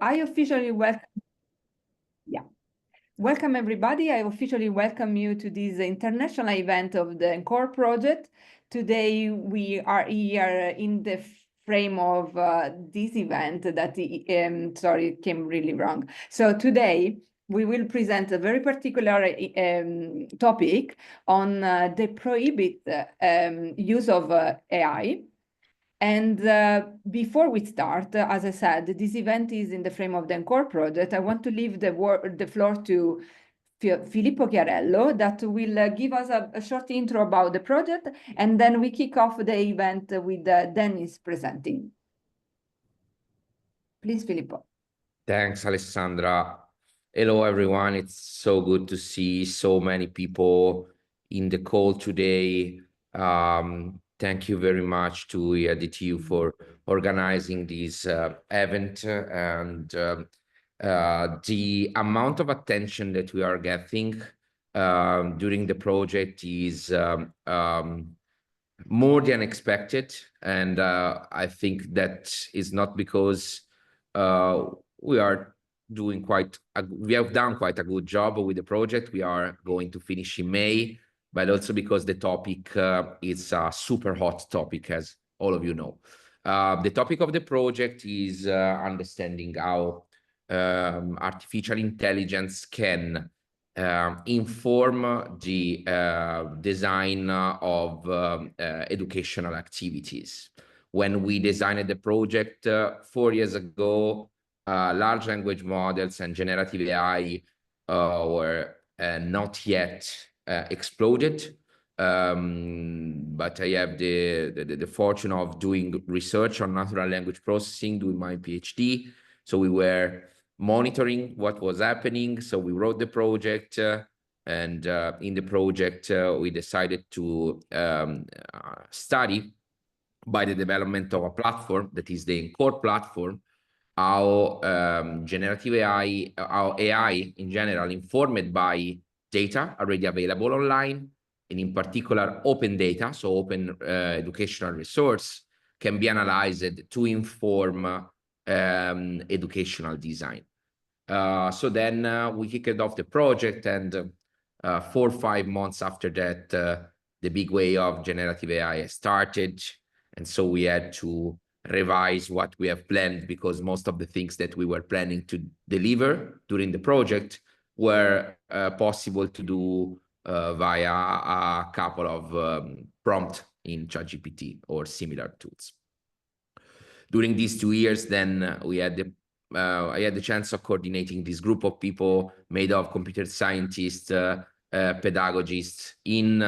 I officially welcome everybody. I officially welcome you to this international event of the ENCORE project. Today we are here in the frame of this event that, sorry, it came really wrong. So today we will present a very particular topic on the prohibit use of AI. And before we start, as I said, this event is in the frame of the ENCORE project. I want to leave the floor to Filippo Chiarello that will give us a short intro about the project, and then we kick off the event with Dennis presenting. Please, Filippo. Thanks, Alessandra. Hello, everyone. It's so good to see so many people in the call today. Thank you very much to EDTU for organizing this event, and the amount of attention that we are getting during the project is more than expected, and I think that is not because we have done quite a good job with the project. We are going to finish in May, but also because the topic is a super hot topic, as all of you know. The topic of the project is understanding how artificial intelligence can inform the design of educational activities. When we designed the project 4 years ago, large language models and generative AI were not yet exploded. But I have the fortune of doing research on natural language processing, doing my PhD. So we were monitoring what was happening. So we wrote the project, and in the project, we decided to study by the development of a platform that is the ENCORE platform, how generative AI, how AI in general, informed by data already available online, and in particular open data, so open educational resource, can be analyzed to inform educational design. So then we kicked off the project, and 4 or 5 months after that, the big wave of generative AI started. And so we had to revise what we have planned, because most of the things that we were planning to deliver during the project were possible to do via a couple of prompts in ChatGPT or similar tools. During these 2 years, then I had the chance of coordinating this group of people made of computer scientists, pedagogists in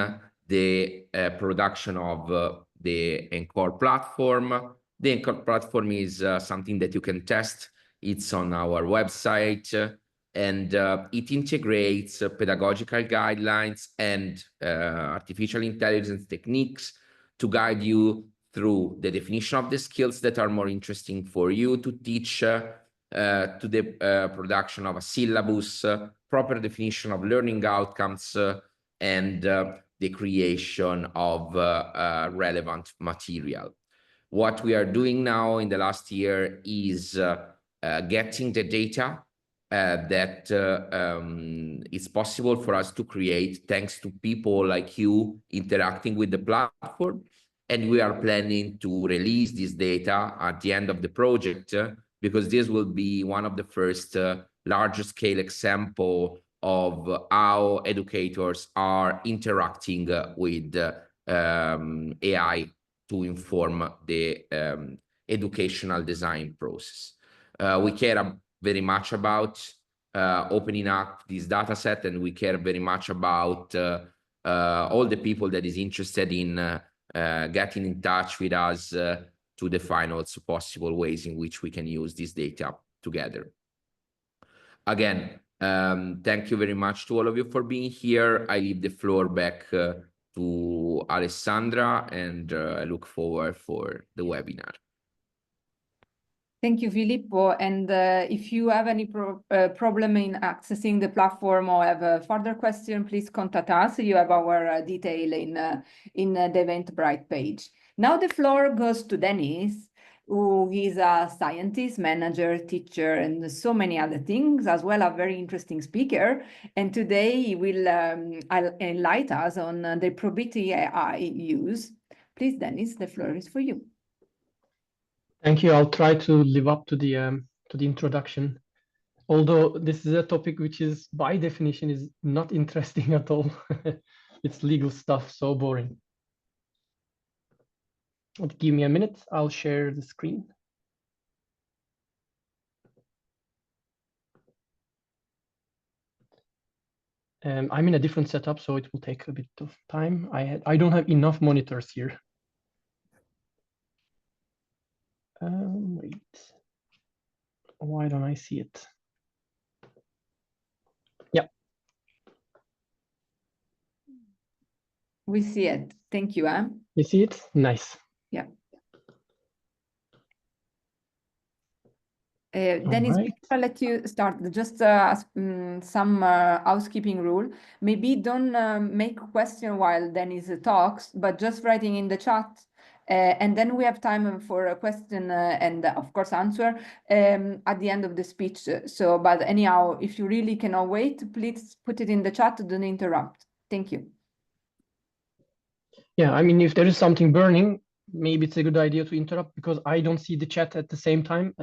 the production of the ENCORE platform. The ENCORE platform is something that you can test. It's on our website, and it integrates pedagogical guidelines and artificial intelligence techniques to guide you through the definition of the skills that are more interesting for you to teach, to the production of a syllabus, proper definition of learning outcomes, and the creation of relevant material. What we are doing now in the last year is getting the data that it's possible for us to create thanks to people like you interacting with the platform. And we are planning to release this data at the end of the project, because this will be one of the first larger scale example of how educators are interacting with AI to inform the educational design process. We care very much about opening up this data set, and we care very much about all the people that is interested in getting in touch with us to define also possible ways in which we can use this data together. Again, thank you very much to all of you for being here. I leave the floor back to Alessandra, and I look forward for the webinar. Thank you, Filippo. And if you have any problem in accessing the platform or have a further question, please contact us. You have our detail in the Eventbrite page. Now the floor goes to Dennis who is a scientist, manager, teacher, and so many other things, as well as a very interesting speaker. And today he will enlighten us on the probability AI use. Please, Dennis, the floor is for you. Thank you. I'll try to live up to the introduction. Although this is a topic which is by definition is not interesting at all. It's legal stuff, so boring. Give me a minute. I'll share the screen. I'm in a different setup, so it will take a bit of time. I don't have enough monitors here. Wait. Why don't I see it? Yeah. We see it. Thank you. You see it? Nice. Yeah. Dennis, right. before I let you start, just some housekeeping rule. Maybe don't make a question while Dennis talks, but just writing in the chat. And then we have time for a question and of course answer at the end of the speech. So, but anyhow, if you really cannot wait, please put it in the chat, don't interrupt. Thank you. Yeah, I mean, if there is something burning, maybe it's a good idea to interrupt because I don't see the chat at the same time.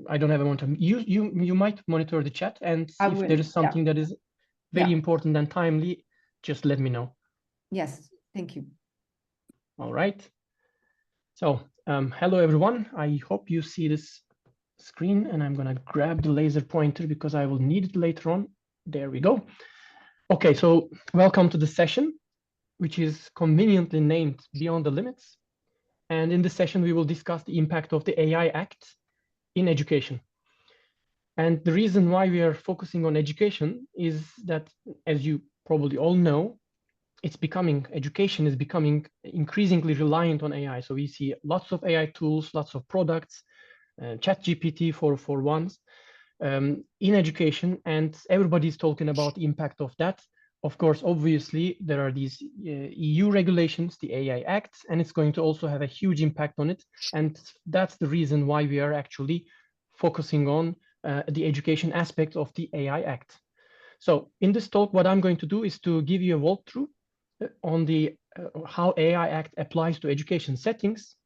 I don't have a monitor. You might monitor the chat, and if there is something that is very important and timely, just let me know. Yes, thank you. All right. So, hello everyone. I hope you see this screen, and I'm gonna grab the laser pointer because I will need it later on. There we go. Okay, so welcome to the session, which is conveniently named Beyond the Limits. And in this session, we will discuss the impact of the AI Act in education. And the reason why we are focusing on education is that, as you probably all know, education is becoming increasingly reliant on AI. So we see lots of AI tools, lots of products, ChatGPT for once, in education, and everybody's talking about the impact of that. Of course, obviously, there are these EU regulations, the AI Act, and it's going to also have a huge impact on it. And that's the reason why we are actually focusing on the education aspect of the AI Act. So in this talk, what I'm going to do is to give you a walkthrough on the how AI Act applies to education settings.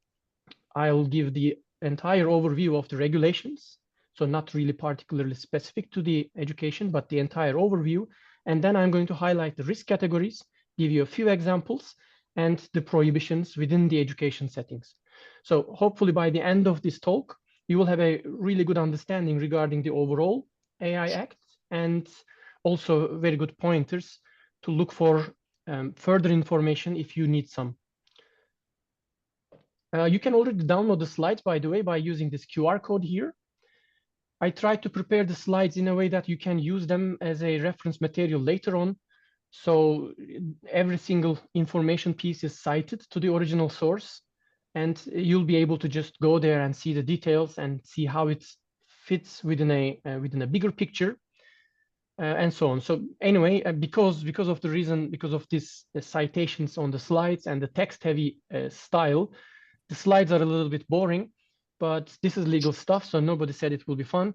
I'll give the entire overview of the regulations, so not really particularly specific to the education, but the entire overview. And then I'm going to highlight the risk categories, give you a few examples, and the prohibitions within the education settings. So hopefully by the end of this talk, you will have a really good understanding regarding the overall AI Act and also very good pointers to look for further information if you need some. You can already download the slides, by the way, by using this QR code here. I tried to prepare the slides in a way that you can use them as a reference material later on. So every single information piece is cited to the original source, and you'll be able to just go there and see the details and see how it fits within a bigger picture, and so on. So anyway, because of this citations on the slides and the text-heavy style, the slides are a little bit boring, but this is legal stuff, so nobody said it will be fun.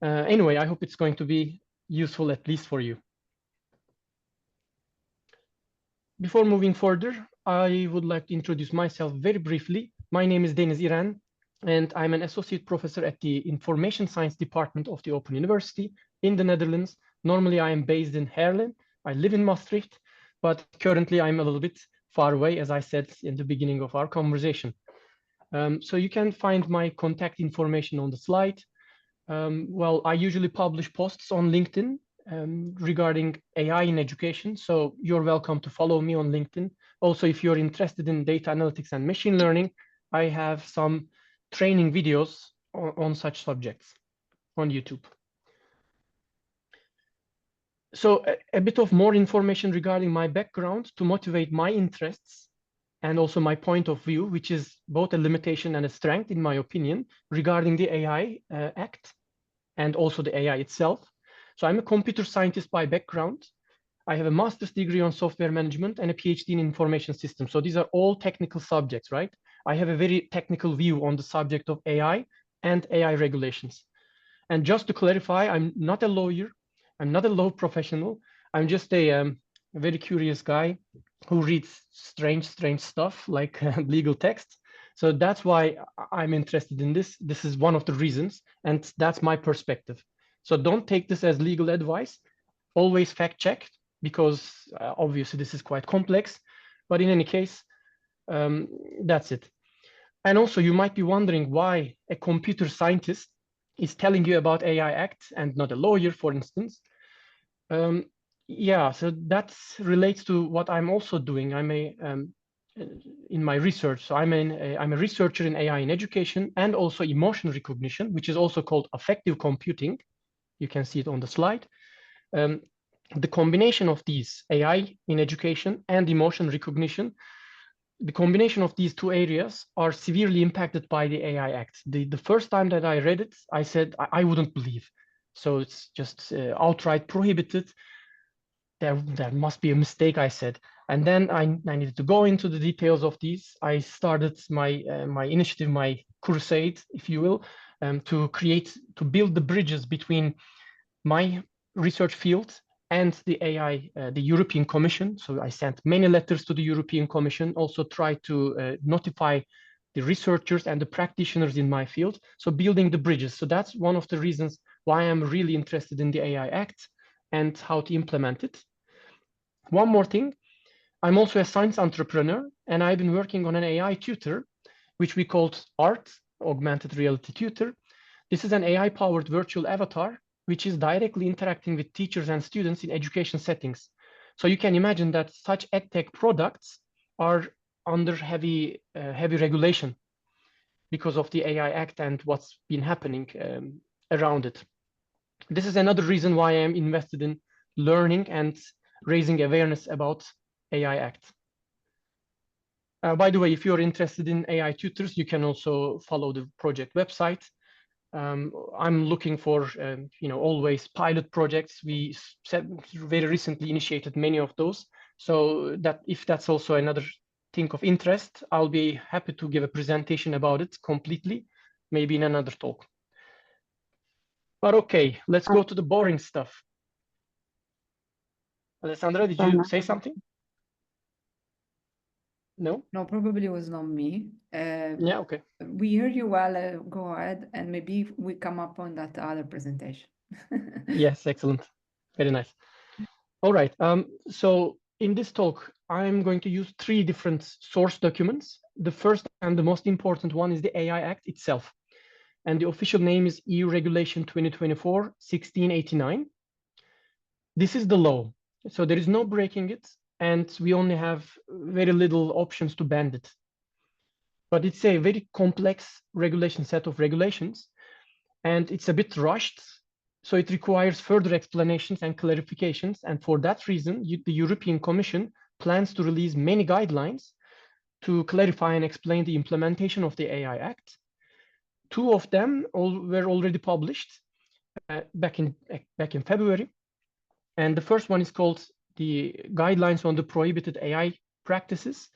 Anyway, I hope it's going to be useful, at least for you. Before moving further, I would like to introduce myself very briefly. My name is Deniz İren, and I'm an associate professor at the Information Science Department of the Open University in the Netherlands. Normally, I am based in Haarlem. I live in Maastricht, but currently I'm a little bit far away, as I said in the beginning of our conversation. So you can find my contact information on the slide. Well, I usually publish posts on LinkedIn regarding AI in education, so you're welcome to follow me on LinkedIn. Also, if you're interested in data analytics and machine learning, I have some training videos on such subjects on YouTube. So a bit of more information regarding my background to motivate my interests and also my point of view, which is both a limitation and a strength, in my opinion, regarding the AI Act and also the AI itself. So I'm a computer scientist by background. I have a master's degree on software management and a PhD in information systems. So these are all technical subjects, right? I have a very technical view on the subject of AI and AI regulations. And just to clarify, I'm not a lawyer, I'm not a law professional, I'm just a very curious guy who reads strange stuff like legal texts. So that's why I'm interested in this. This is one of the reasons, and that's my perspective. So don't take this as legal advice. Always fact check, because obviously this is quite complex. But in any case, that's it. And also you might be wondering why a computer scientist is telling you about AI Act and not a lawyer, for instance. Yeah, so that relates to what I'm also doing. I'm in my research. So I'm a researcher in AI in education and also emotion recognition, which is also called affective computing. You can see it on the slide. The combination of these, AI in education and emotion recognition, the combination of these two areas are severely impacted by the AI Act. The first time that I read it, I said, I wouldn't believe. So it's just outright prohibited. There must be a mistake, I said. And then I needed to go into the details of these. I started my my initiative, my crusade, if you will, to build the bridges between my research field and the AI, the European Commission. So I sent many letters to the European Commission, also tried to notify the researchers and the practitioners in my field. So building the bridges. So that's one of the reasons why I'm really interested in the AI Act and how to implement it. One more thing, I'm also a science entrepreneur, and I've been working on an AI tutor, which we called ART, Augmented Reality Tutor. This is an AI-powered virtual avatar which is directly interacting with teachers and students in education settings. So you can imagine that such edtech products are under heavy regulation because of the AI Act and what's been happening around it. This is another reason why I'm invested in learning and raising awareness about AI Act. By the way, if you're interested in AI tutors, you can also follow the project website. I'm looking for, always pilot projects. We very recently initiated many of those. So that if that's also another thing of interest, I'll be happy to give a presentation about it completely, maybe in another talk. But okay, let's go to the boring stuff. Alessandra, did you say something? No? No, probably was not me. Yeah, okay. We heard you well. Go ahead, and maybe we come up on that other presentation. Yes, excellent. Very nice. All right. So in this talk, I'm going to use 3 different source documents. The first and the most important one is the AI Act itself. And the official name is EU Regulation 2024-1689. This is the law. So there is no breaking it, and we only have very little options to bend it. But it's a very complex set of regulations, and it's a bit rushed. So it requires further explanations and clarifications. And for that reason, the European Commission plans to release many guidelines to clarify and explain the implementation of the AI Act. 2 of them were already published back in February. And the first one is called the Guidelines on the Prohibited AI Practices.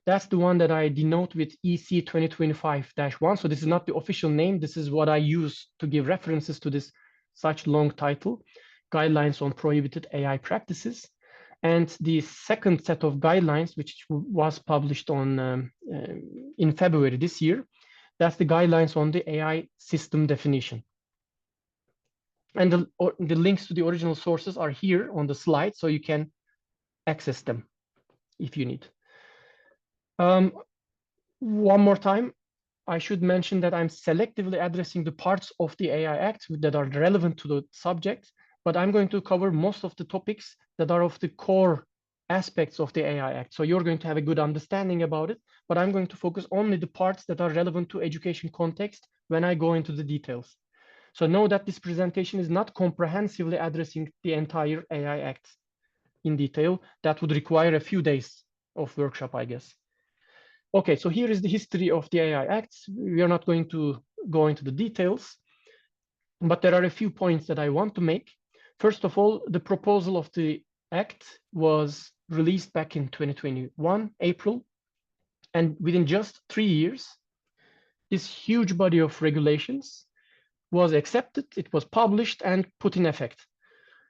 That's the one that I denote with EC 2025-1. So this is not the official name. This is what I use to give references to this such long title, Guidelines on Prohibited AI Practices. And the second set of guidelines, which was published in February this year, that's the Guidelines on the AI System Definition. And the links to the original sources are here on the slide, so you can access them if you need. One more time, I should mention that I'm selectively addressing the parts of the AI Act that are relevant to the subject, but I'm going to cover most of the topics that are of the core aspects of the AI Act. So you're going to have a good understanding about it, but I'm going to focus only the parts that are relevant to education context when I go into the details. So know that this presentation is not comprehensively addressing the entire AI Act in detail. That would require a few days of workshop, I guess. Okay, so here is the history of the AI Act. We are not going to go into the details, but there are a few points that I want to make. First of all, the proposal of the Act was released back in 2021, April. And within just 3 years, this huge body of regulations was accepted, it was published and put in effect.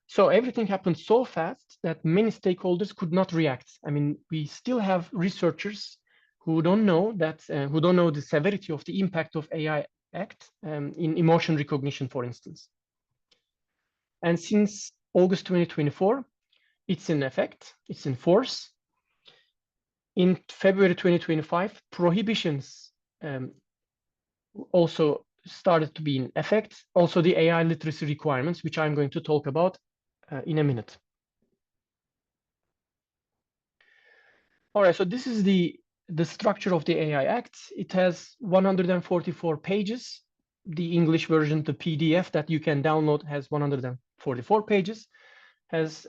So everything happened so fast that many stakeholders could not react. I mean, we still have researchers who don't know that, who don't know the severity of the impact of AI Act in emotion recognition, for instance. And since August 2024, it's in effect, it's in force. In February 2025, prohibitions also started to be in effect. Also the AI literacy requirements, which I'm going to talk about in a minute. All right, so this is the structure of the AI Act. It has 144 pages. The English version, the PDF that you can download, has 144 pages, has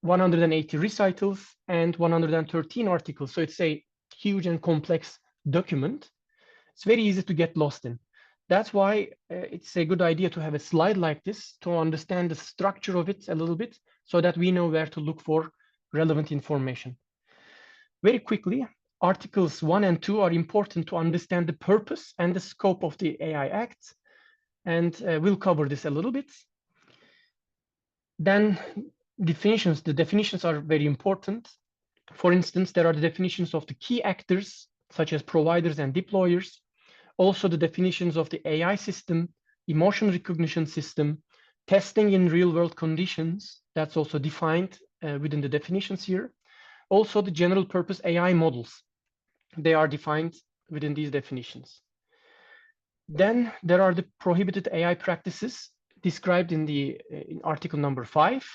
180 recitals and 113 articles. So it's a huge and complex document. It's very easy to get lost in. That's why it's a good idea to have a slide like this to understand the structure of it a little bit so that we know where to look for relevant information. Very quickly, Articles 1 and 2 are important to understand the purpose and the scope of the AI Act, and we'll cover this a little bit. Then definitions. The definitions are very important. For instance, there are the definitions of the key actors, such as providers and deployers. Also the definitions of the AI system, emotion recognition system, testing in real-world conditions. That's also defined within the definitions here. Also the general purpose AI models. They are defined within these definitions. Then there are the prohibited AI practices described in article number 5.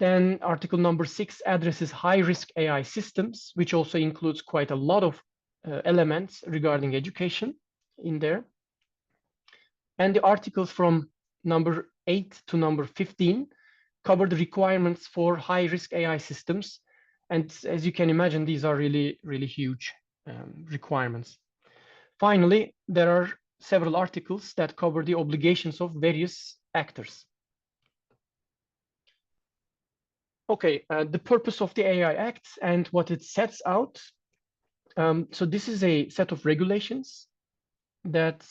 Then article number 6 addresses high-risk AI systems, which also includes quite a lot of elements regarding education in there. And the articles from number 8 to number 15 cover the requirements for high-risk AI systems. And as you can imagine, these are really, really huge requirements. Finally, there are several articles that cover the obligations of various actors. Okay, the purpose of the AI Act and what it sets out. So this is a set of regulations that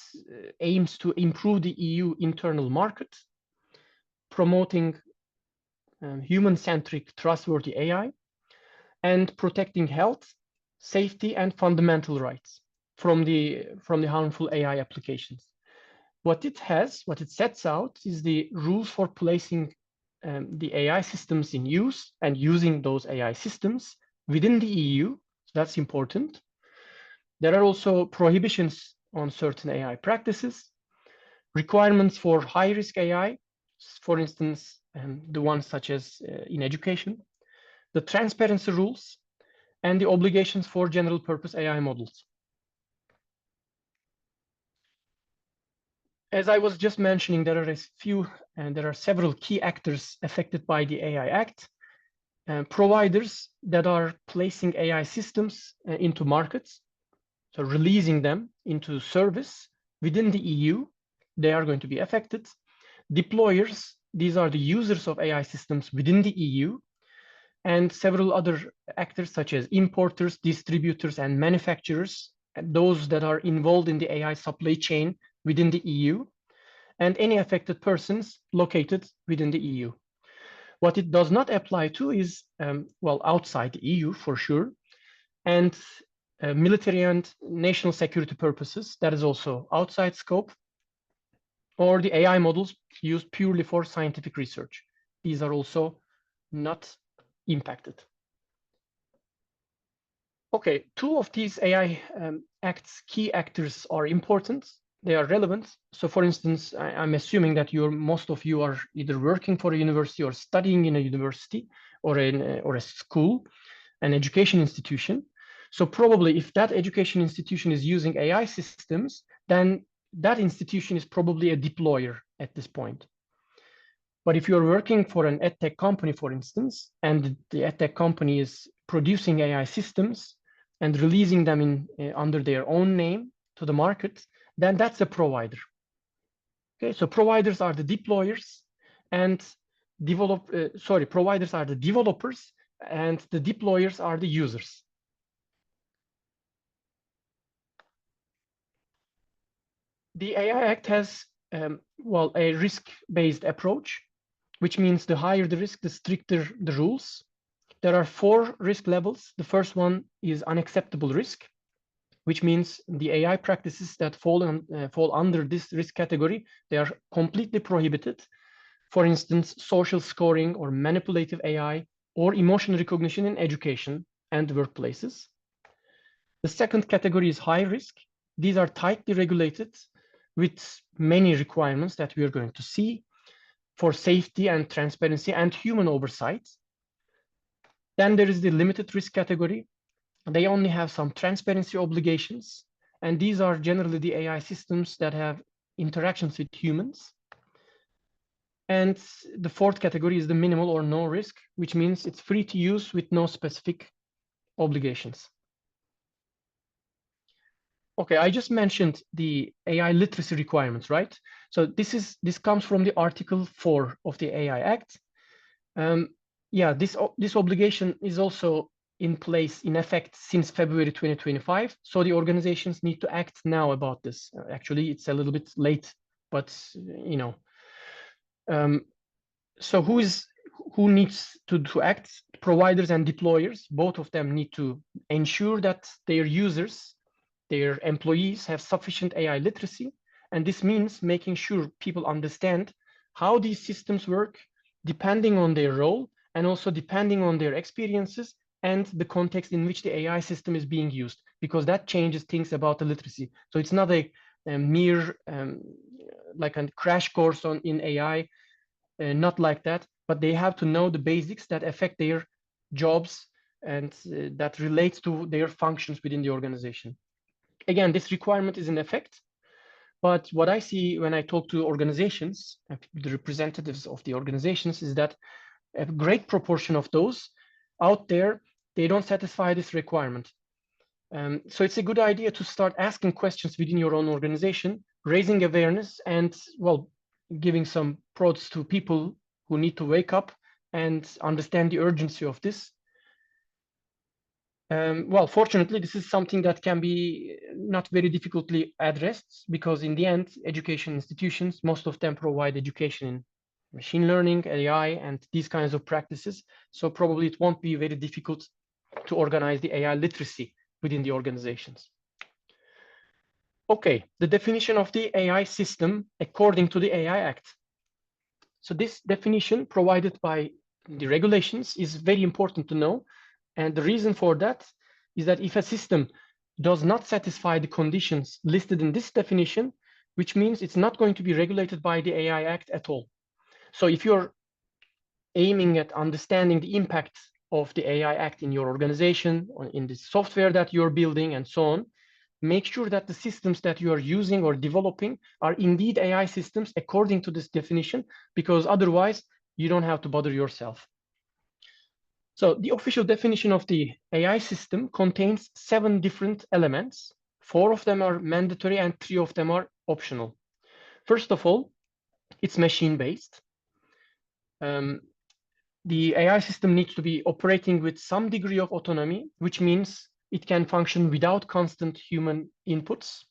aims to improve the EU internal market, promoting human-centric, trustworthy AI, and protecting health, safety, and fundamental rights from the harmful AI applications. What it sets out is the rules for placing the AI systems in use and using those AI systems within the EU. So that's important. There are also prohibitions on certain AI practices, requirements for high-risk AI, for instance, the ones such as in education, the transparency rules, and the obligations for general purpose AI models. As I was just mentioning, there are several key actors affected by the AI Act. Providers that are placing AI systems into markets, so releasing them into service within the EU, they are going to be affected. Deployers, these are the users of AI systems within the EU, and several other actors such as importers, distributors, and manufacturers, and those that are involved in the AI supply chain within the EU, and any affected persons located within the EU. What it does not apply to is, well, outside the EU for sure, and military and national security purposes, that is also outside scope, or the AI models used purely for scientific research. These are also not impacted. Okay, two of these AI Act's key actors are important. They are relevant. So for instance, I'm assuming that most of you are either working for a university or studying in a university or a school, an education institution. So probably if that education institution is using AI systems, then that institution is probably a deployer at this point. But if you're working for an edtech company, for instance, and the edtech company is producing AI systems and releasing them under their own name to the market, then that's a provider. Okay, so providers are the deployers and providers are the developers and the deployers are the users. The AI Act has, well, a risk-based approach, which means the higher the risk, the stricter the rules. There are 4 risk levels. The first one is unacceptable risk, which means the AI practices that fall under this risk category, they are completely prohibited. For instance, social scoring or manipulative AI or emotion recognition in education and workplaces. The second category is high risk. These are tightly regulated with many requirements that we are going to see for safety and transparency and human oversight. Then there is the limited risk category. They only have some transparency obligations, and these are generally the AI systems that have interactions with humans. And the fourth category is the minimal or no risk, which means it's free to use with no specific obligations. Okay, I just mentioned the AI literacy requirements, right? So this comes from the Article 4 of the AI Act. Yeah, this obligation is also in place, in effect, since February 2025. So the organizations need to act now about this. Actually, it's a little bit late, but you know. So who needs to act? Providers and deployers, both of them need to ensure that their users, their employees have sufficient AI literacy. And this means making sure people understand how these systems work, depending on their role, and also depending on their experiences and the context in which the AI system is being used, because that changes things about the literacy. So it's not a mere like a crash course in AI, not like that, but they have to know the basics that affect their jobs and that relates to their functions within the organization. Again, this requirement is in effect, but what I see when I talk to organizations, the representatives of the organizations, is that a great proportion of those out there, they don't satisfy this requirement. So it's a good idea to start asking questions within your own organization, raising awareness, and well, giving some prods to people who need to wake up and understand the urgency of this. Well, fortunately, this is something that can be not very difficultly addressed, because in the end, education institutions, most of them provide education in machine learning, AI, and these kinds of practices. So probably it won't be very difficult to organize the AI literacy within the organizations. Okay, the definition of the AI system according to the AI Act. So this definition provided by the regulations is very important to know. And the reason for that is that if a system does not satisfy the conditions listed in this definition, which means it's not going to be regulated by the AI Act at all. So if you're aiming at understanding the impact of the AI Act in your organization, or in the software that you're building and so on, make sure that the systems that you are using or developing are indeed AI systems according to this definition, because otherwise you don't have to bother yourself. So the official definition of the AI system contains 7 different elements. 4 of them are mandatory and 3 of them are optional. First of all, it's machine-based. The AI system needs to be operating with some degree of autonomy, which means it can function without constant human inputs.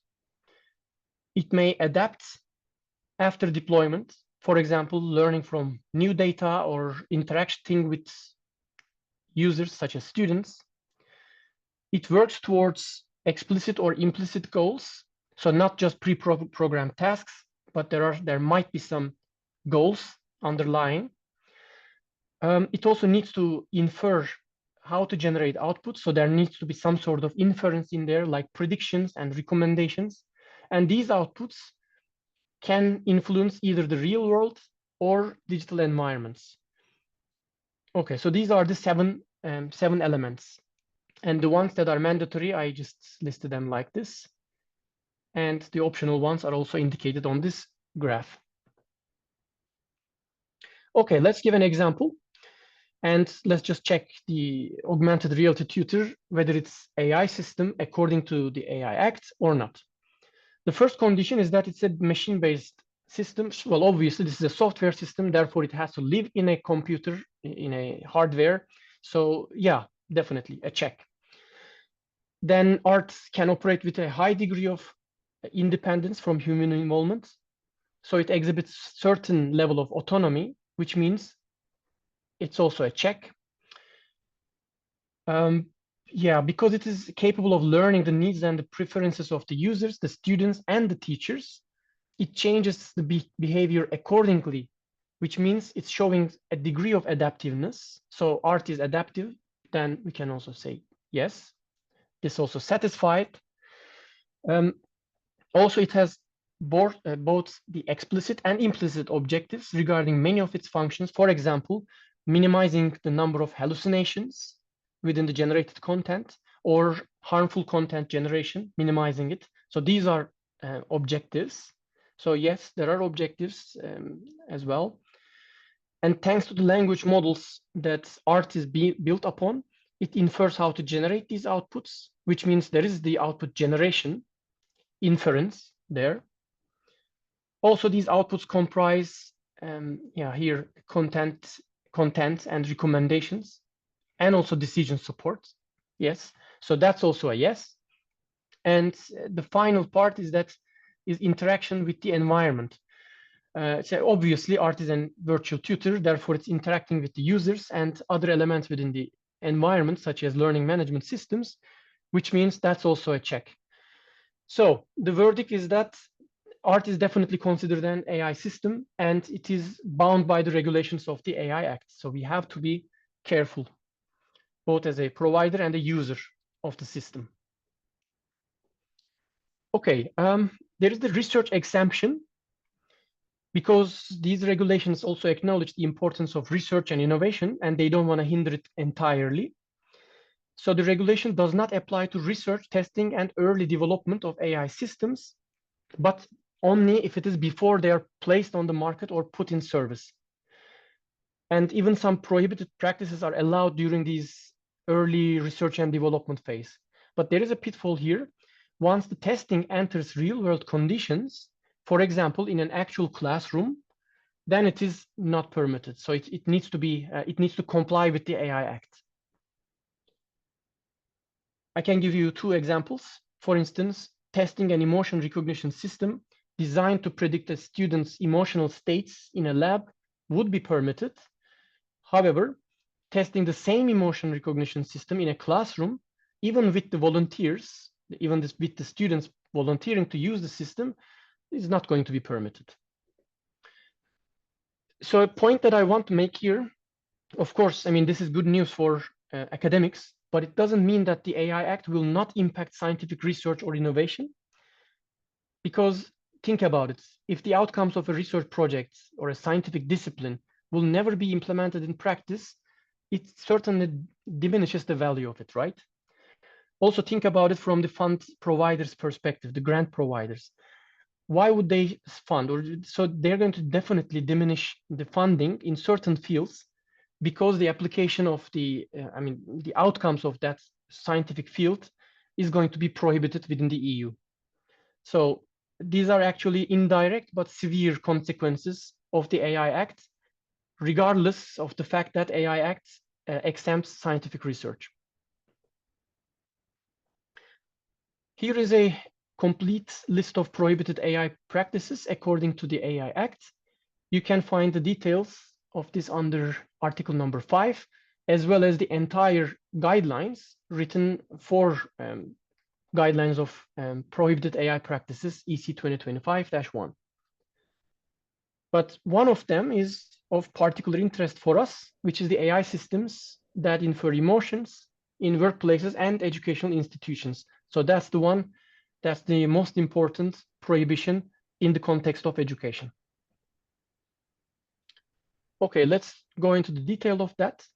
It may adapt after deployment, for example, learning from new data or interacting with users such as students. It works towards explicit or implicit goals, so not just pre-programmed tasks, but there might be some goals underlying. It also needs to infer how to generate output, so there needs to be some sort of inference in there, like predictions and recommendations. And these outputs can influence either the real world or digital environments. Okay, so these are the seven elements. And the ones that are mandatory, I just listed them like this. And the optional ones are also indicated on this graph. Okay, let's give an example. And let's just check the augmented reality tutor, whether it's AI system according to the AI Act or not. The first condition is that it's a machine-based system. Well, obviously, this is a software system, therefore it has to live in a computer, in a hardware. So yeah, definitely a check. Then art can operate with a high degree of independence from human involvement. So it exhibits certain level of autonomy, which means it's also a check. Yeah, because it is capable of learning the needs and the preferences of the users, the students, and the teachers, it changes the behavior accordingly, which means it's showing a degree of adaptiveness. So art is adaptive, then we can also say yes. This also satisfied. Also, it has both the explicit and implicit objectives regarding many of its functions. For example, minimizing the number of hallucinations within the generated content, or harmful content generation, minimizing it. So these are objectives. So yes, there are objectives as well. And thanks to the language models that art is built upon, it infers how to generate these outputs, which means there is the output generation, inference there. Also, these outputs comprise, here, content and recommendations, and also decision support. Yes, so that's also a yes. And the final part is interaction with the environment. So obviously, art is a virtual tutor, therefore it's interacting with the users and other elements within the environment, such as learning management systems, which means that's also a check. So the verdict is that art is definitely considered an AI system, and it is bound by the regulations of the AI Act. So we have to be careful, both as a provider and a user of the system. Okay, there is the research exemption, because these regulations also acknowledge the importance of research and innovation, and they don't want to hinder it entirely. So the regulation does not apply to research, testing, and early development of AI systems, but only if it is before they are placed on the market or put in service. And even some prohibited practices are allowed during these early research and development phase. But there is a pitfall here. Once the testing enters real-world conditions, for example, in an actual classroom, then it is not permitted. So it needs to comply with the AI Act. I can give you two examples. For instance, testing an emotion recognition system designed to predict a student's emotional states in a lab would be permitted. However, testing the same emotion recognition system in a classroom, even with the volunteers, with the students volunteering to use the system, is not going to be permitted. So a point that I want to make here, of course, I mean, this is good news for academics, but it doesn't mean that the AI Act will not impact scientific research or innovation. Because think about it, if the outcomes of a research project or a scientific discipline will never be implemented in practice, it certainly diminishes the value of it, right? Also think about it from the fund providers' perspective, the grant providers. Why would they fund? So they're going to definitely diminish the funding in certain fields, because the application of the outcomes of that scientific field is going to be prohibited within the EU. So these are actually indirect but severe consequences of the AI Act, regardless of the fact that AI Act exempts scientific research. Here is a complete list of prohibited AI practices according to the AI Act. You can find the details of this under article number 5, as well as the entire guidelines written for guidelines of prohibited AI practices, EC 2025-1. But one of them is of particular interest for us, which is the AI systems that infer emotions in workplaces and educational institutions. So that's the one, that's the most important prohibition in the context of education. Okay, let's go into the detail of that.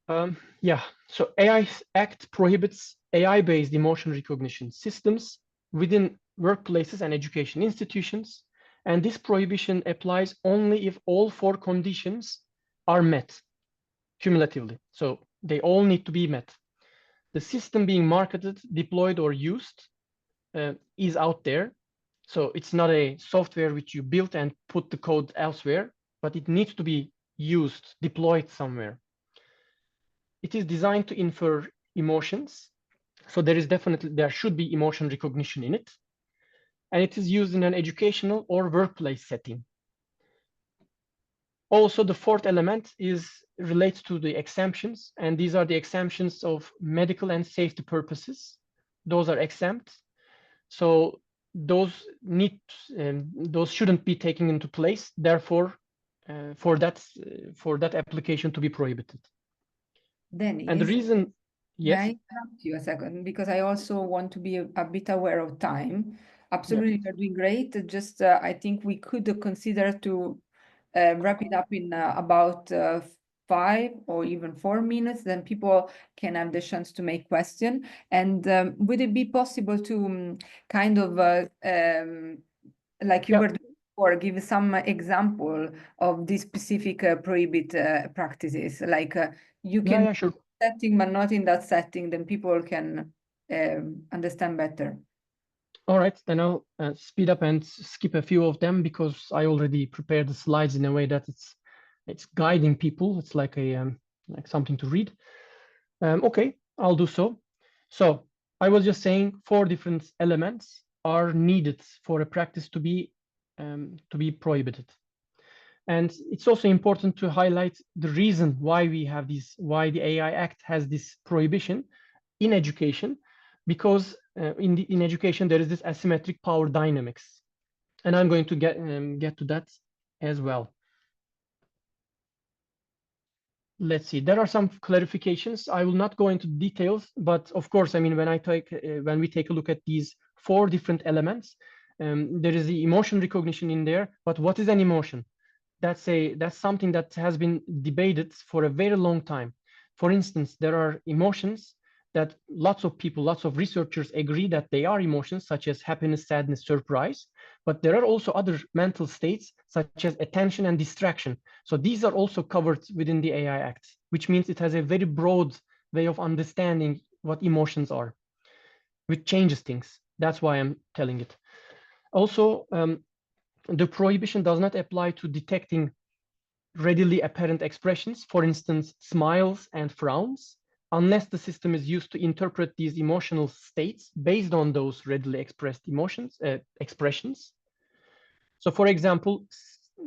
So AI Act prohibits AI-based emotion recognition systems within workplaces and education institutions. And this prohibition applies only if all 4 conditions are met cumulatively. So they all need to be met. The system being marketed, deployed, or used is out there. So it's not a software which you built and put the code elsewhere, but it needs to be used, deployed somewhere. It is designed to infer emotions. So there should be emotion recognition in it. and it is used in an educational or workplace setting. Also, the fourth element is relates to the exemptions, and these are the exemptions of medical and safety purposes. Those are exempt, so those shouldn't be taken into place. Therefore, for that application to be prohibited. Then And the reason, yes. May I interrupt you a second? Because I also want to be a bit aware of time. Absolutely, Yeah. you're doing great. Just I think we could consider to wrap it up in about 5 or even 4 minutes. Then people can have the chance to make questions. And would it be possible to kind of like you were doing before, give some example of these specific prohibit practices? Like you can. Yeah, sure. Setting, but not in that setting, then people can understand better. All right, then I'll speed up and skip a few of them because I already prepared the slides in a way that it's guiding people. It's like a like something to read. Okay, I'll do so. So I was just saying 4 different elements are needed for a practice to be prohibited. And it's also important to highlight the reason why we have these, why the AI Act has this prohibition in education, because in education there is this asymmetric power dynamics, and I'm going to get to that as well. Let's see. There are some clarifications. I will not go into details, but of course, I mean, when we take a look at these 4 different elements, there is the emotion recognition in there. But what is an emotion? That's something that has been debated for a very long time. For instance, there are emotions that lots of people, lots of researchers agree that they are emotions, such as happiness, sadness, surprise. But there are also other mental states, such as attention and distraction. So these are also covered within the AI Act, which means it has a very broad way of understanding what emotions are, which changes things. That's why I'm telling it. Also, the prohibition does not apply to detecting readily apparent expressions, for instance, smiles and frowns, unless the system is used to interpret these emotional states based on those readily expressed expressions. So for example,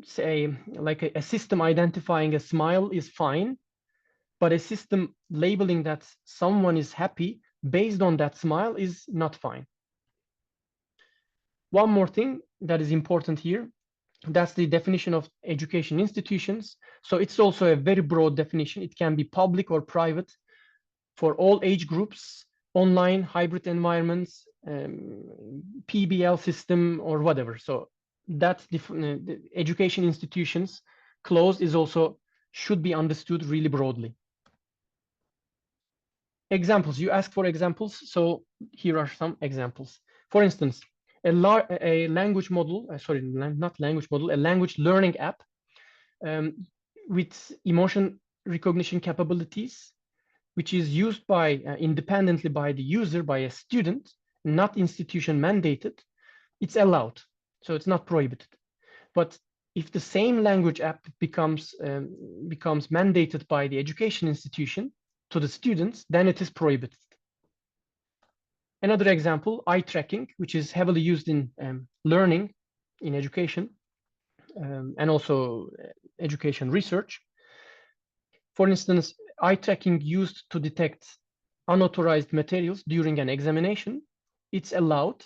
say like a system identifying a smile is fine, but a system labeling that someone is happy based on that smile is not fine. One more thing that is important here, that's the definition of education institutions. So it's also a very broad definition. It can be public or private for all age groups, online, hybrid environments, PBL system or whatever. So that the education institutions clause is also should be understood really broadly. Examples, you ask for examples. So here are some examples. For instance, a language model, sorry, not language model, a language learning app with emotion recognition capabilities, which is used by independently by the user, by a student, not institution mandated, it's allowed. So it's not prohibited. But if the same language app becomes mandated by the education institution to the students, then it is prohibited. Another example, eye tracking, which is heavily used in learning in education and also education research. For instance, eye tracking used to detect unauthorized materials during an examination, it's allowed,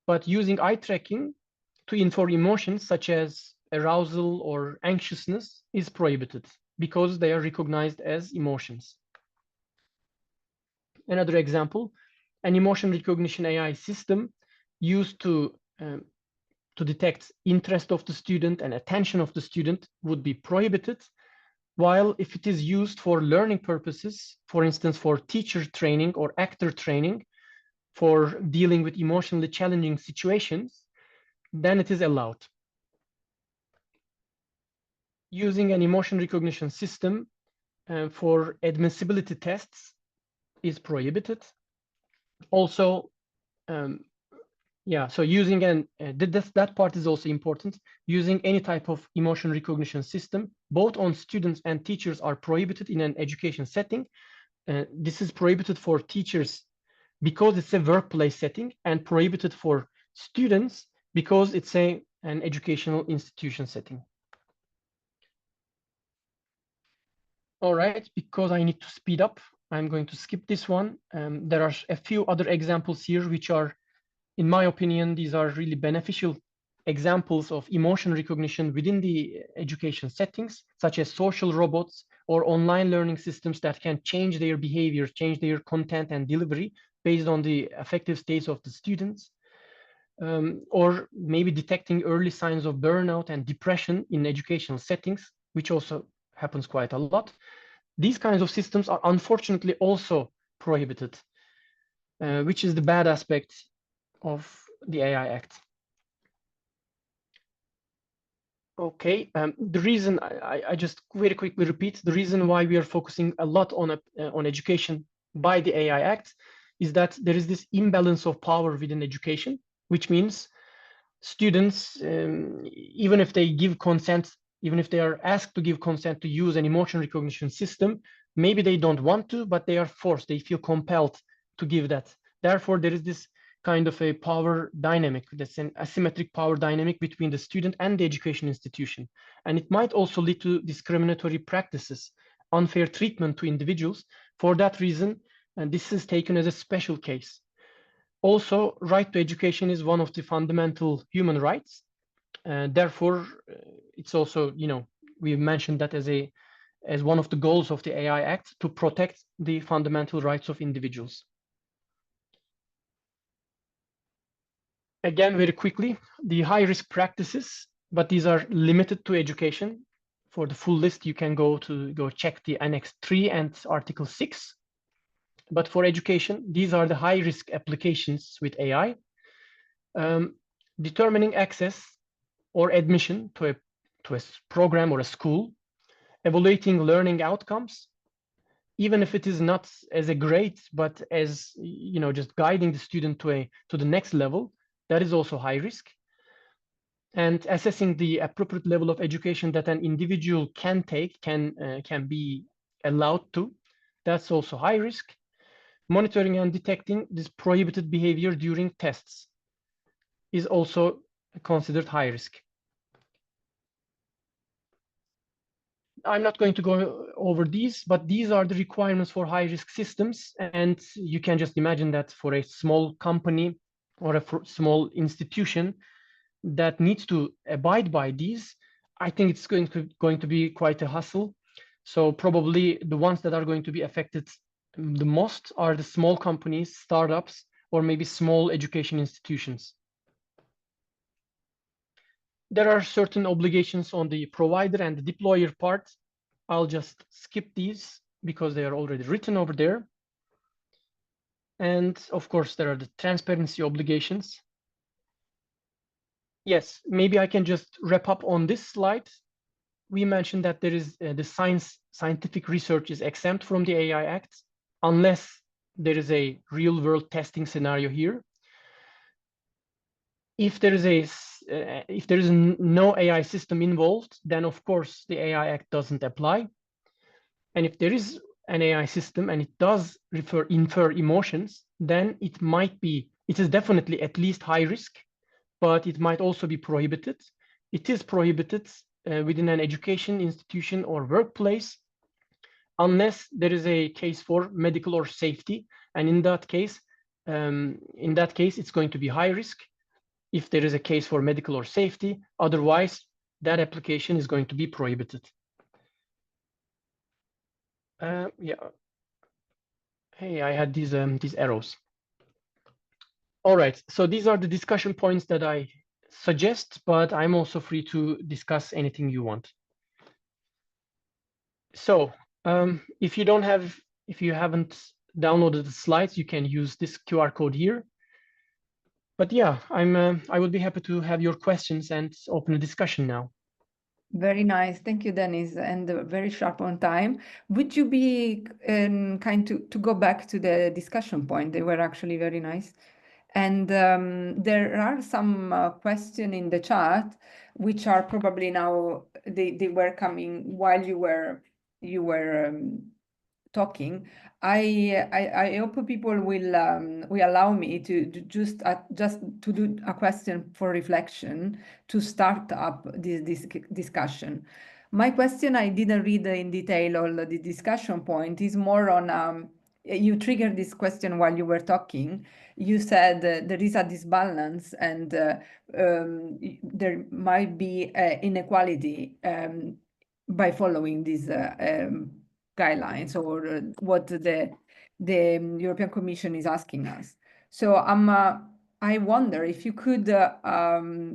but using eye tracking to infer emotions such as arousal or anxiousness is prohibited because they are recognized as emotions. Another example, an emotion recognition AI system used to detect interest of the student and attention of the student would be prohibited, while if it is used for learning purposes, for instance, for teacher training or actor training, for dealing with emotionally challenging situations, then it is allowed. Using an emotion recognition system for admissibility tests is prohibited. Also, so using that part is also important. Using any type of emotion recognition system, both on students and teachers, are prohibited in an education setting. This is prohibited for teachers because it's a workplace setting, and prohibited for students because it's an educational institution setting. All right, because I need to speed up, I'm going to skip this one. There are a few other examples here, which are, in my opinion, these are really beneficial examples of emotion recognition within the education settings, such as social robots or online learning systems that can change their behavior, change their content and delivery based on the affective states of the students. Or maybe detecting early signs of burnout and depression in educational settings, which also happens quite a lot. These kinds of systems are unfortunately also prohibited, which is the bad aspect of the AI Act. Okay, the reason I just very quickly repeat, the reason why we are focusing a lot on education by the AI Act is that there is this imbalance of power within education, which means students, even if they give consent, even if they are asked to give consent to use an emotion recognition system, maybe they don't want to, but they are forced, they feel compelled to give that. Therefore, there is this kind of a power dynamic, that's an asymmetric power dynamic between the student and the education institution. And it might also lead to discriminatory practices, unfair treatment to individuals. For that reason, and this is taken as a special case. Also, right to education is one of the fundamental human rights. Therefore, it's also, we mentioned that as one of the goals of the AI Act to protect the fundamental rights of individuals. Again, very quickly, the high-risk practices, but these are limited to education. For the full list, you can go check the Annex 3 and Article 6. But for education, these are the high-risk applications with AI. Determining access or admission to a program or a school, evaluating learning outcomes, even if it is not as a grade, but as just guiding the student to the next level, that is also high risk. And assessing the appropriate level of education that an individual can take, can be allowed to, that's also high risk. Monitoring and detecting this prohibited behavior during tests is also considered high risk. I'm not going to go over these, but these are the requirements for high-risk systems. And you can just imagine that for a small company or a small institution that needs to abide by these, I think it's going to be quite a hassle. So probably the ones that are going to be affected the most are the small companies, startups, or maybe small education institutions. There are certain obligations on the provider and the deployer part. I'll just skip these because they are already written over there. And of course, there are the transparency obligations. Yes, maybe I can just wrap up on this slide. We mentioned that there is the scientific research is exempt from the AI Act unless there is a real world testing scenario here. If there is no AI system involved, then of course the AI Act doesn't apply. And if there is an AI system and it does infer emotions, then it is definitely at least high risk, but it might also be prohibited. It is prohibited within an education institution or workplace unless there is a case for medical or safety. And in that case, it's going to be high risk if there is a case for medical or safety. Otherwise, that application is going to be prohibited. Yeah. Hey, I had these arrows. All right, so these are the discussion points that I suggest, but I'm also free to discuss anything you want. So if you haven't downloaded the slides, you can use this QR code here. But yeah, I would be happy to have your questions and open a discussion now. Very nice. Thank you, Dennis, and very sharp on time. Would you be kind to go back to the discussion point? They were actually very nice. And there are some questions in the chat, which are probably now, they were coming while you were talking, I hope people will allow me to just to do a question for reflection to start up this discussion. My question, I didn't read in detail all the discussion point, is more on you triggered this question while you were talking. You said there is a disbalance and there might be inequality by following these guidelines or what the European Commission is asking us. So I wonder if you could,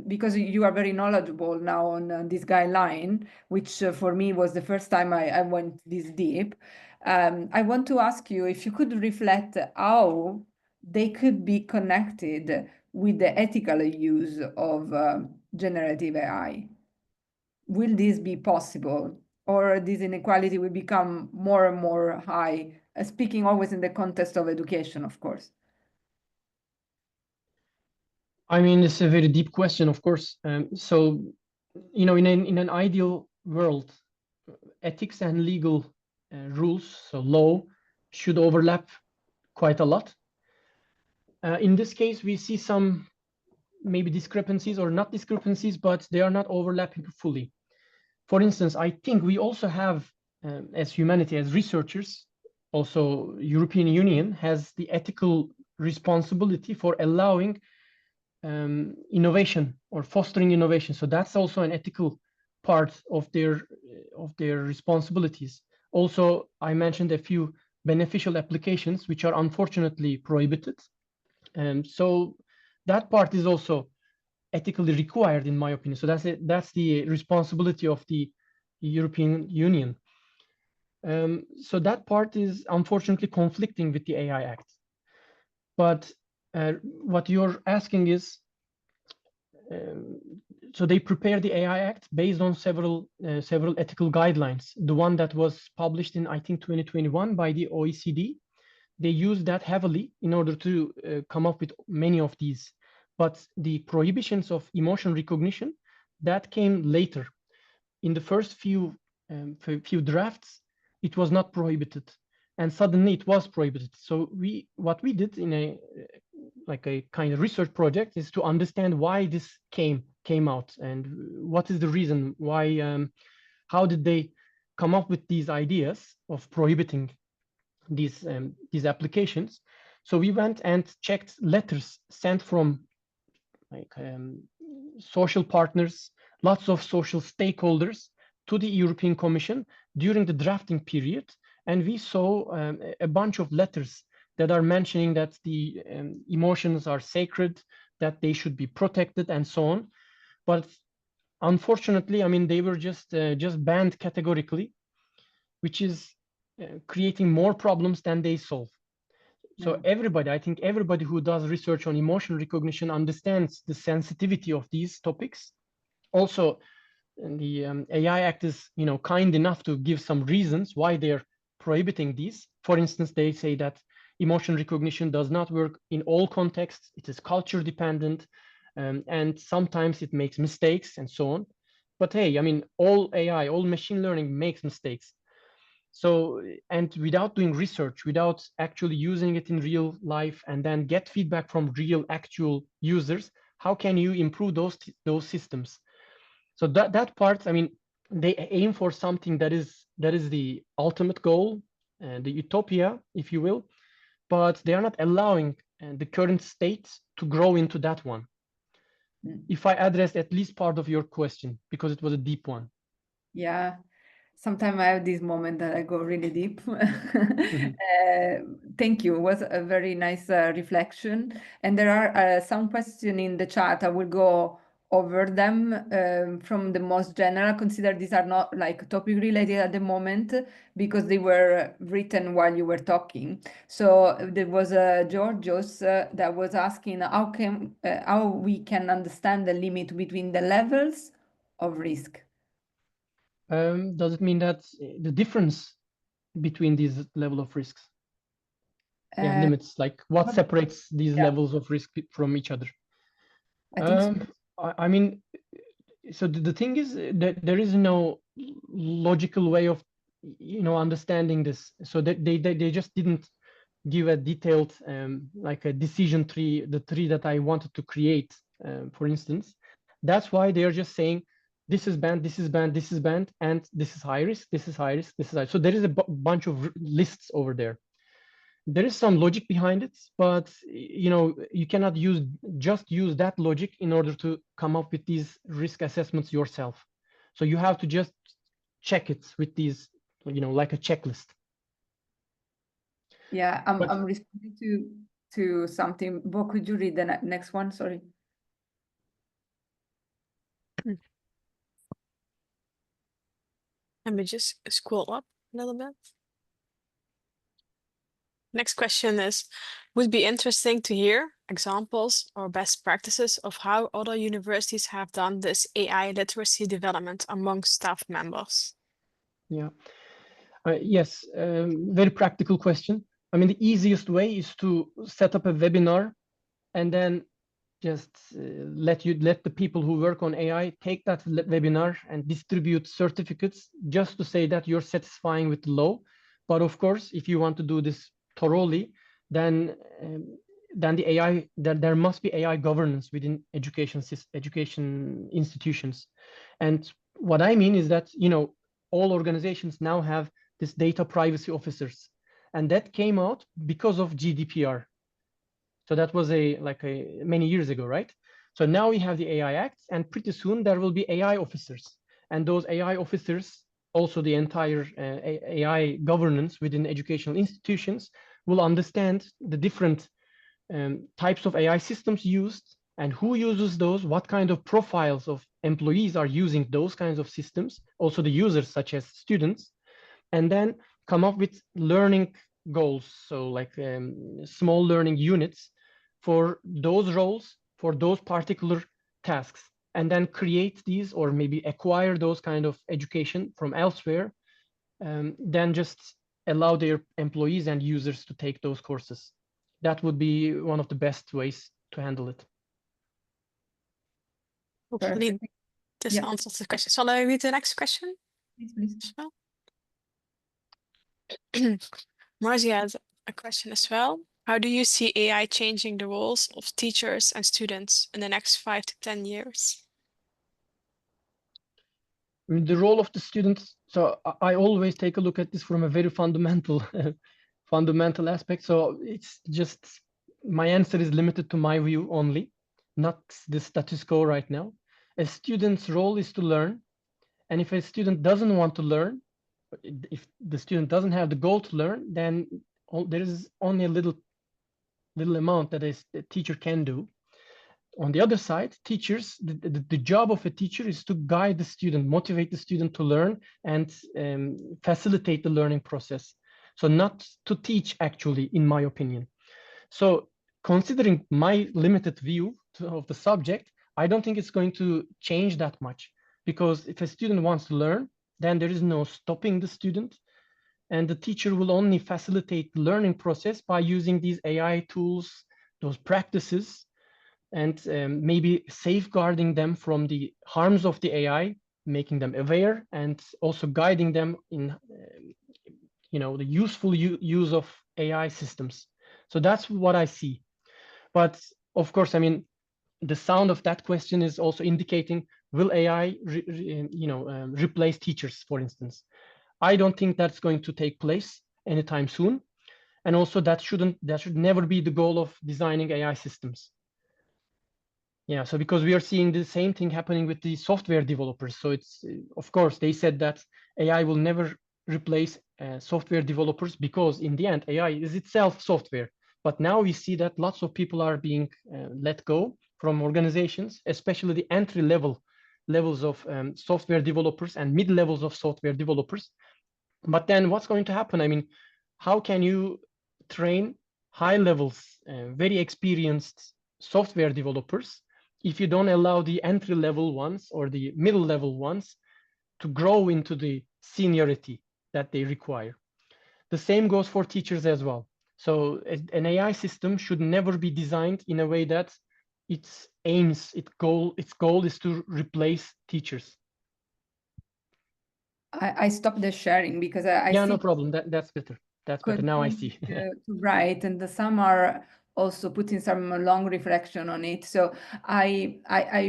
because you are very knowledgeable now on this guideline, which for me was the first time I went this deep. I want to ask you if you could reflect how they could be connected with the ethical use of generative AI. Will this be possible, or this inequality will become more and more high, speaking always in the context of education, of course? I mean, it's a very deep question, of course. So, you know, in an ideal world, ethics and legal rules, so law, should overlap quite a lot. In this case, we see some maybe discrepancies or not discrepancies, but they are not overlapping fully. For instance, I think we also have, as humanity, as researchers, also European Union has the ethical responsibility for allowing innovation or fostering innovation. So that's also an ethical part of their responsibilities. Also, I mentioned a few beneficial applications which are unfortunately prohibited. So that part is also ethically required, in my opinion. So that's the responsibility of the European Union. So that part is unfortunately conflicting with the AI Act. But what you're asking is, so they prepare the AI Act based on several ethical guidelines. The one that was published in, I think, 2021 by the OECD, they used that heavily in order to come up with many of these. But the prohibitions of emotion recognition, that came later. In the first few drafts, it was not prohibited, and suddenly it was prohibited. So what we did in a kind of research project is to understand why this came out and what is the reason why. How did they come up with these ideas of prohibiting these applications? So we went and checked letters sent from social partners, lots of social stakeholders to the European Commission during the drafting period. And we saw a bunch of letters that are mentioning that the emotions are sacred, that they should be protected and so on. But unfortunately, I mean, they were just banned categorically, which is creating more problems than they solve. So everybody, I think everybody who does research on emotion recognition understands the sensitivity of these topics. Also, the AI Act is, you know, kind enough to give some reasons why they're prohibiting these. For instance, they say that emotion recognition does not work in all contexts. It is culture dependent, and sometimes it makes mistakes and so on. But hey, I mean, all AI, all machine learning makes mistakes. So, and without doing research, without actually using it in real life and then get feedback from real actual users, how can you improve those systems? So that part, I mean, they aim for something that is the ultimate goal, the utopia, if you will, but they are not allowing the current state to grow into that one. If I addressed at least part of your question, because it was a deep one. Yeah. Sometimes I have this moment that I go really deep. Thank you. It was a very nice reflection. And there are some questions in the chat. I will go over them from the most general. Consider these are not like topic related at the moment because they were written while you were talking. So there was Georgios that was asking how we can understand the limit between the levels of risk. Does it mean that the difference between these level of risks? Yeah, limits, like what separates these levels of risk from each other? I think so. I mean, so the thing is that there is no logical way of understanding this. So that they just didn't give a detailed like a decision tree, the tree that I wanted to create, for instance. That's why they are just saying this is banned, this is banned, this is banned, and this is high risk, this is high risk, this is high. So there is a bunch of lists over there. There is some logic behind it, but you cannot just use that logic in order to come up with these risk assessments yourself. So you have to just check it with these, like a checklist. Yeah, I'm responding to something. Bo, could you read the next one? Sorry. Let me just scroll up a little bit. Next question is, would be interesting to hear examples or best practices of how other universities have done this AI literacy development among staff members. Yeah. Yes, very practical question. I mean, the easiest way is to set up a webinar and then just let the people who work on AI take that webinar and distribute certificates just to say that you're satisfying with the law. But of course, if you want to do this thoroughly, then the AI, there must be AI governance within education institutions. And what I mean is that, all organizations now have this data privacy officers, and that came out because of GDPR. So that was many years ago, right? So now we have the AI Act, and pretty soon there will be AI officers, and those AI officers, also the entire AI governance within educational institutions, will understand the different types of AI systems used and who uses those, what kind of profiles of employees are using those kinds of systems, also the users such as students, and then come up with learning goals. So like small learning units for those roles, for those particular tasks, and then create these or maybe acquire those kind of education from elsewhere, then just allow their employees and users to take those courses. That would be one of the best ways to handle it. Hopefully this answers the question. Shall I read the next question? Please. Marzia has a question as well. How do you see AI changing the roles of teachers and students in the next 5 to 10 years? The role of the students, so I always take a look at this from a very fundamental fundamental aspect. So it's just, my answer is limited to my view only, not the status quo right now. A student's role is to learn. And if a student doesn't want to learn, if the student doesn't have the goal to learn, then there is only a little amount that a teacher can do. On the other side, teachers, the job of a teacher is to guide the student, motivate the student to learn, and facilitate the learning process. So not to teach, actually, in my opinion. So considering my limited view of the subject, I don't think it's going to change that much, because if a student wants to learn, then there is no stopping the student, and the teacher will only facilitate the learning process by using these AI tools, those practices, and maybe safeguarding them from the harms of the AI, making them aware, and also guiding them in the useful use of AI systems. So that's what I see. But of course, I mean, the sound of that question is also indicating, will AI replace teachers, for instance? I don't think that's going to take place anytime soon. And also that should never be the goal of designing AI systems. Yeah, so because we are seeing the same thing happening with the software developers. So it's, of course, they said that AI will never replace software developers, because in the end, AI is itself software. But now we see that lots of people are being let go from organizations, especially the entry levels of software developers and mid levels of software developers. But then what's going to happen? I mean, how can you train high levels, very experienced software developers if you don't allow the entry level ones or the middle level ones to grow into the seniority that they require? The same goes for teachers as well. So an AI system should never be designed in a way that its goal is to replace teachers. I stopped the sharing because I Yeah, see no problem. That's better. That's better. Now I see. to write, and some are also putting some long reflection on it. So I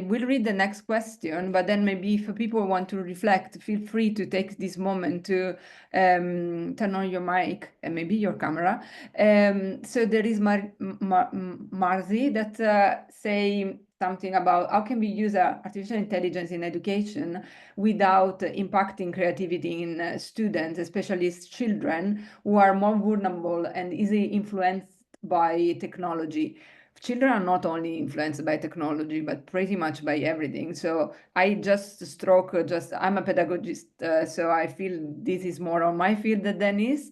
will read the next question, but then maybe if people want to reflect, feel free to take this moment to turn on your mic and maybe your camera. So there is Marzi that say something about how can we use artificial intelligence in education without impacting creativity in students, especially children who are more vulnerable and easily influenced by technology. Children are not only influenced by technology, but pretty much by everything. So I I'm a pedagogist, so I feel this is more on my field than Dennis.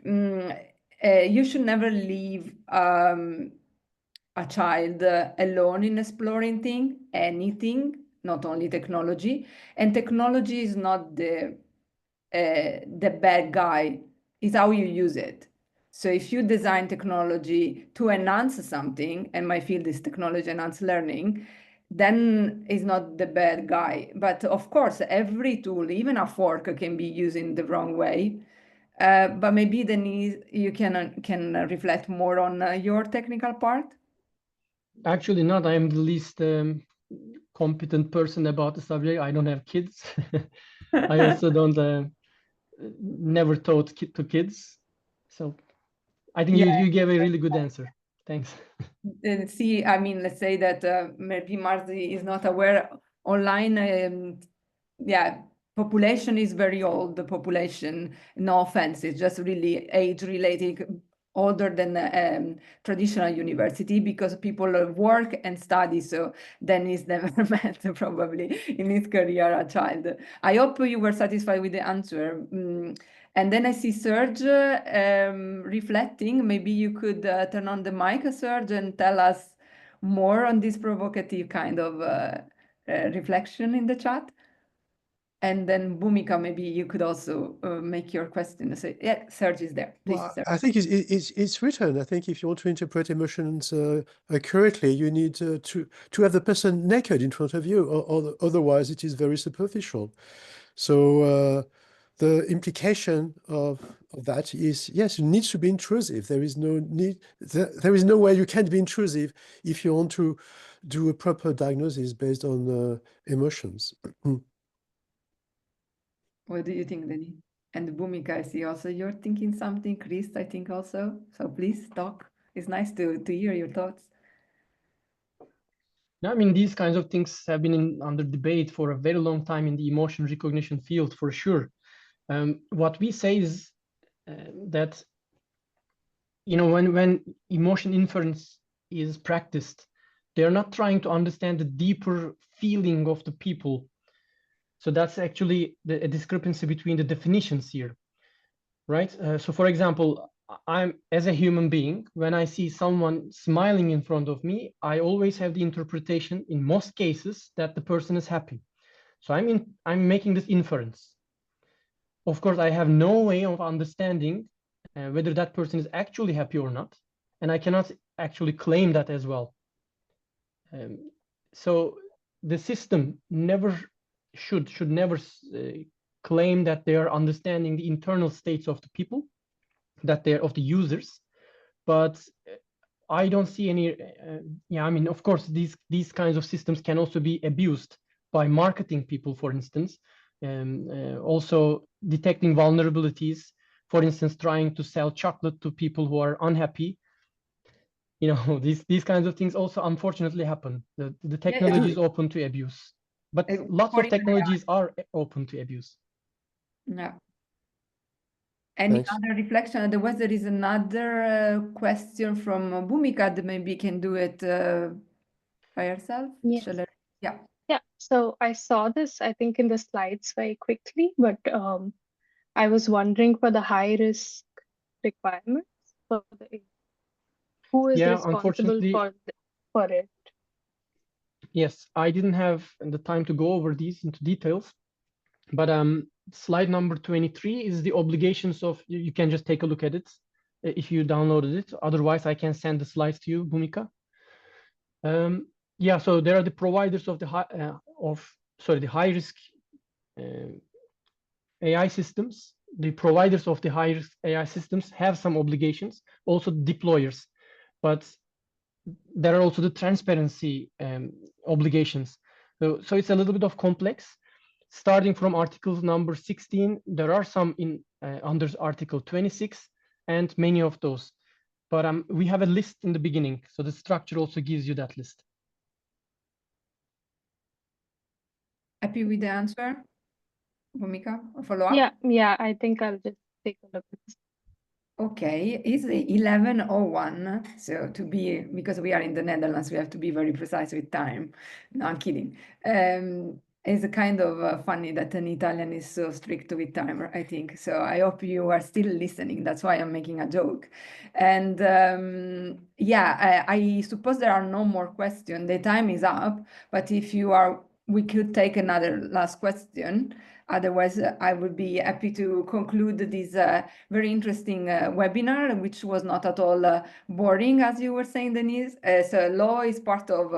You should never leave a child alone in exploring anything, not only technology. And technology is not the bad guy, it's how you use it. So if you design technology to enhance something, and my field is technology enhanced learning, then it's not the bad guy. But of course, every tool, even a fork, can be used in the wrong way. But maybe Denise, you can reflect more on your technical part. Actually, not. I am the least competent person about the subject. I don't have kids. I also don't never taught to kids. So I think you gave a really good answer. Thanks. See, I mean, let's say that maybe Marzi is not aware online. Yeah, population is very old. The population, no offense, it's just really age related, older than traditional university because people work and study. So then he's never met probably in his career a child. I hope you were satisfied with the answer. And then I see Serge reflecting. Maybe you could turn on the mic, Serge, and tell us more on this provocative kind of reflection in the chat. And then Bhumika, maybe you could also make your question. Say, yeah, Serge is there. Please, Well, Serge. I think it's written. I think if you want to interpret emotions accurately, you need to have the person naked in front of you, or otherwise it is very superficial. So the implication of that is, yes, it needs to be intrusive. There is no need. There is no way you can't be intrusive if you want to do a proper diagnosis based on emotions. What do you think, Denny? And Bhumika, I see also you're thinking something. Chris, I think also. So please talk. It's nice to hear your thoughts. No, I mean, these kinds of things have been under debate for a very long time in the emotion recognition field, for sure. What we say is that, when emotion inference is practiced, they're not trying to understand the deeper feeling of the people. So that's actually a discrepancy between the definitions here, right? So for example, as a human being, when I see someone smiling in front of me, I always have the interpretation in most cases that the person is happy. So I'm making this inference. Of course, I have no way of understanding whether that person is actually happy or not, and I cannot actually claim that as well. So the system should never claim that they are understanding the internal states of the people, that they're of the users, but I don't see any. I mean, of course, these kinds of systems can also be abused by marketing people, for instance, also detecting vulnerabilities, for instance, trying to sell chocolate to people who are unhappy. These kinds of things also unfortunately happen. The technology is open to abuse, but lots of technologies are open to abuse. Yeah. Any Thanks. other reflection? Otherwise, there is another question from Bhumika that maybe can do it by herself. Yes. Shall I? Yeah. Yeah, so I saw this, I think, in the slides very quickly, but I was wondering for the high risk requirements for who is responsible for it. Yes, I didn't have the time to go over these into details, but slide number 23 is the obligations of, you can just take a look at it if you downloaded it. Otherwise, I can send the slides to you, Bhumika. Yeah, so there are the providers of the high risk AI systems, the providers of the high-risk AI systems have some obligations, also deployers, but there are also the transparency obligations. So it's a little bit of complex. Starting from article number 16, there are some in under article 26 and many of those. But we have a list in the beginning, so the structure also gives you that list. Happy with the answer, Bhumika? Follow up? Yeah, I think I'll just take a look at this. Okay, it's 11:01, so because we are in the Netherlands, we have to be very precise with time. No, I'm kidding. It's kind of funny that an Italian is so strict with time, I think. So I hope you are still listening. That's why I'm making a joke. And yeah, I suppose there are no more questions. The time is up, but if you are, we could take another last question. Otherwise, I would be happy to conclude this very interesting webinar, which was not at all boring, as you were saying, Denise. So law is part of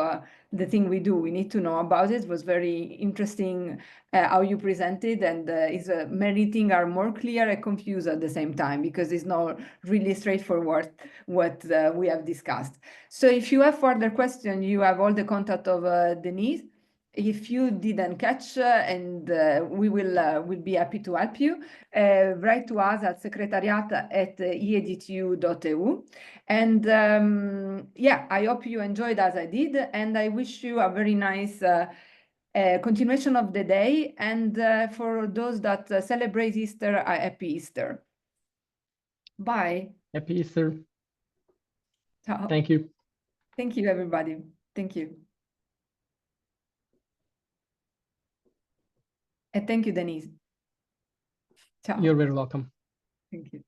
the thing we do. We need to know about it. It was very interesting how you presented, and is many things are more clear and confused at the same time, because it's not really straightforward what we have discussed. So if you have further questions, you have all the contact of Denise. If you didn't catch, and we will be happy to help you, write to us at secretariat@eedtu.eu. And yeah, I hope you enjoyed as I did, and I wish you a very nice continuation of the day. And for those that celebrate Easter, a happy Easter. Bye. Happy Easter. Ciao. Thank you. Thank you, everybody. Thank you. And thank you, Denise. Ciao. You're very welcome. Thank you.